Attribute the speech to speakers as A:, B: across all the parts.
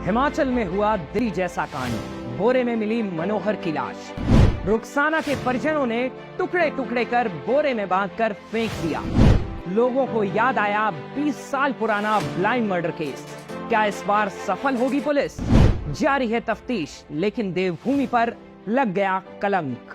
A: हिमाचल में हुआ दिल्ली जैसा कांड। बोरे में मिली मनोहर की लाश। रुखसाना के परिजनों ने टुकड़े टुकड़े कर बोरे में बांधकर फेंक दिया। लोगों को याद आया 20 साल पुराना ब्लाइंड मर्डर केस। क्या इस बार सफल होगी पुलिस? जारी है तफ्तीश, लेकिन देवभूमि पर लग गया कलंक।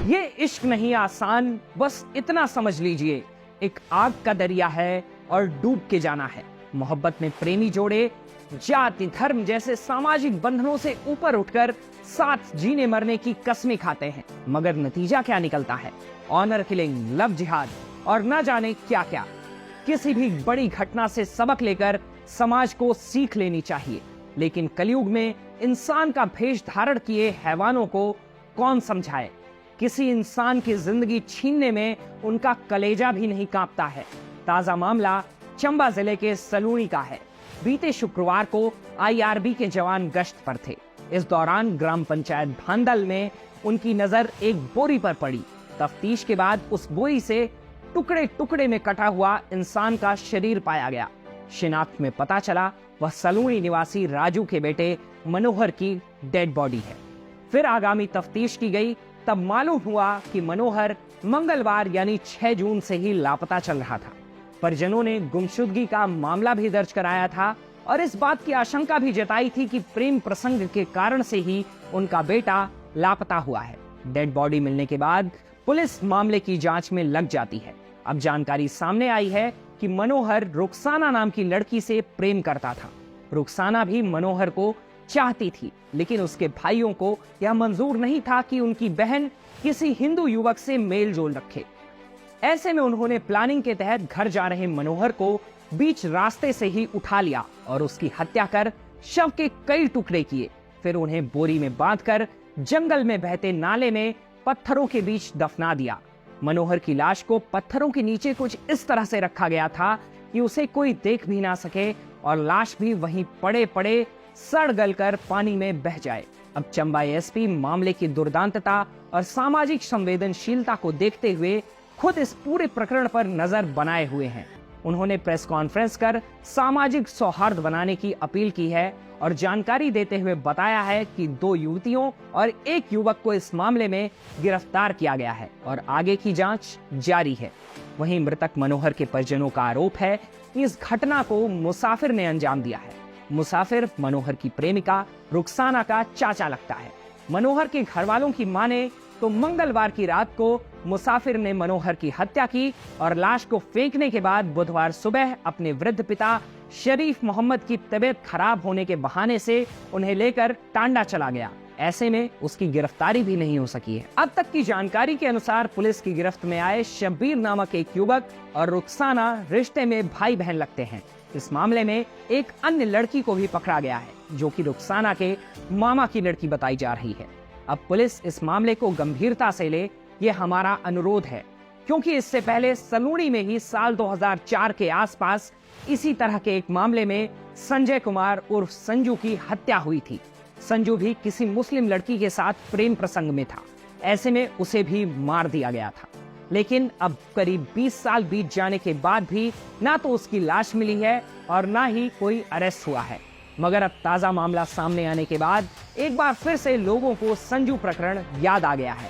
A: ये इश्क नहीं आसान, बस इतना समझ लीजिए, एक आग का दरिया है और डूब के जाना है। मोहब्बत में प्रेमी जोड़े जाति धर्म जैसे सामाजिक बंधनों से ऊपर उठकर साथ जीने मरने की कसमें खाते हैं, मगर नतीजा क्या निकलता है? ऑनर किलिंग, लव जिहाद और न जाने क्या क्या। किसी भी बड़ी घटना से सबक लेकर समाज को सीख लेनी चाहिए, लेकिन कलयुग में इंसान का भेष धारण किए हैवानों को कौन समझाए? किसी इंसान की जिंदगी छीनने में उनका कलेजा भी नहीं कांपता है। ताजा मामला चंबा जिले के सलूणी का है। बीते शुक्रवार को आईआरबी के जवान गश्त पर थे। इस दौरान ग्राम पंचायत भांदल में उनकी नजर एक बोरी पर पड़ी। तफ्तीश के बाद उस बोरी से टुकड़े टुकड़े में कटा हुआ इंसान का शरीर पाया गया। शिनाख्त में पता चला वह सलूणी निवासी राजू के बेटे मनोहर की डेड बॉडी है। फिर आगामी तफ्तीश की गई, तब मालूम हुआ कि मनोहर मंगलवार यानी 6 जून से ही लापता चल रहा था। परिजनों ने गुमशुदगी का मामला भी दर्ज कराया था और इस बात की आशंका भी जताई थी कि प्रेम प्रसंग के कारण से ही उनका बेटा लापता हुआ है। डेड बॉडी मिलने के बाद पुलिस मामले की जांच में लग जाती है। अब जानकारी सामने आई है कि मनोहर रुखसाना नाम की लड़की से प्रेम करता था। रुखसाना भी मनोहर को चाहती थी, लेकिन उसके भाइयों को यह मंजूर नहीं था कि उनकी बहन किसी हिंदू युवक से मेल जोल रखे। ऐसे में उन्होंने प्लानिंग के तहत घर जा रहे मनोहर को बीच रास्ते से ही उठा लिया और उसकी हत्या कर शव के कई टुकड़े किए। फिर उन्हें बोरी में बांधकर जंगल में बहते नाले में पत्थरों के बीच दफना दिया। मनोहर की लाश को पत्थरों के नीचे कुछ इस तरह से रखा गया था कि उसे कोई देख भी ना सके और लाश भी वहीं पड़े पड़े सड़ गलकर पानी में बह जाए। अब चंबा एसपी मामले की दुर्दांतता और सामाजिक संवेदनशीलता को देखते हुए खुद इस पूरे प्रकरण पर नजर बनाए हुए हैं। उन्होंने प्रेस कॉन्फ्रेंस कर सामाजिक सौहार्द बनाने की अपील की है और जानकारी देते हुए बताया है कि 2 युवतियों और 1 युवक को इस मामले में गिरफ्तार किया गया है और आगे की जांच जारी है। वहीं मृतक मनोहर के परिजनों का आरोप है कि इस घटना को मुसाफिर ने अंजाम दिया है। मुसाफिर मनोहर की प्रेमिका रुखसाना का चाचा लगता है। मनोहर के घर वालों की माने तो मंगलवार की रात को मुसाफिर ने मनोहर की हत्या की और लाश को फेंकने के बाद बुधवार सुबह अपने वृद्ध पिता शरीफ मोहम्मद की तबीयत खराब होने के बहाने से उन्हें लेकर टांडा चला गया। ऐसे में उसकी गिरफ्तारी भी नहीं हो सकी है। अब तक की जानकारी के अनुसार पुलिस की गिरफ्त में आए शब्बीर नामक एक युवक और रुखसाना रिश्ते में भाई बहन लगते हैं। इस मामले में एक अन्य लड़की को भी पकड़ा गया है, जो कि रुखसाना के मामा की लड़की बताई जा रही है। अब पुलिस इस मामले को गंभीरता से ले, ये हमारा अनुरोध है, क्योंकि इससे पहले सलूणी में ही साल 2004 के आसपास इसी तरह के एक मामले में संजय कुमार उर्फ संजू की हत्या हुई थी। संजू भी किसी मुस्लिम लड़की के साथ प्रेम प्रसंग में था। ऐसे में उसे भी मार दिया गया था। लेकिन अब करीब 20 साल बीत जाने के बाद भी ना तो उसकी लाश मिली है और ना ही कोई अरेस्ट हुआ है। मगर अब ताजा मामला सामने आने के बाद एक बार फिर से लोगों को संजू प्रकरण याद आ गया है।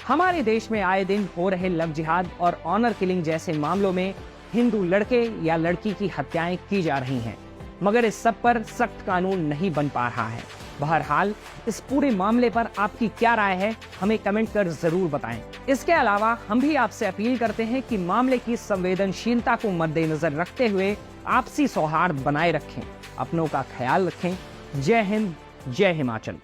A: हमारे देश में आए दिन हो रहे लव जिहाद और ऑनर किलिंग जैसे मामलों में हिंदू लड़के या लड़की की हत्याएं की जा रही हैं, मगर इस सब पर सख्त कानून नहीं बन पा रहा है। बहरहाल इस पूरे मामले पर आपकी क्या राय है, हमें कमेंट कर जरूर बताएं। इसके अलावा हम भी आपसे अपील करते हैं कि मामले की संवेदनशीलता को मद्देनजर रखते हुए आपसी सौहार्द बनाए रखें, अपनों का ख्याल रखें। जय हिंद, जय हिमाचल।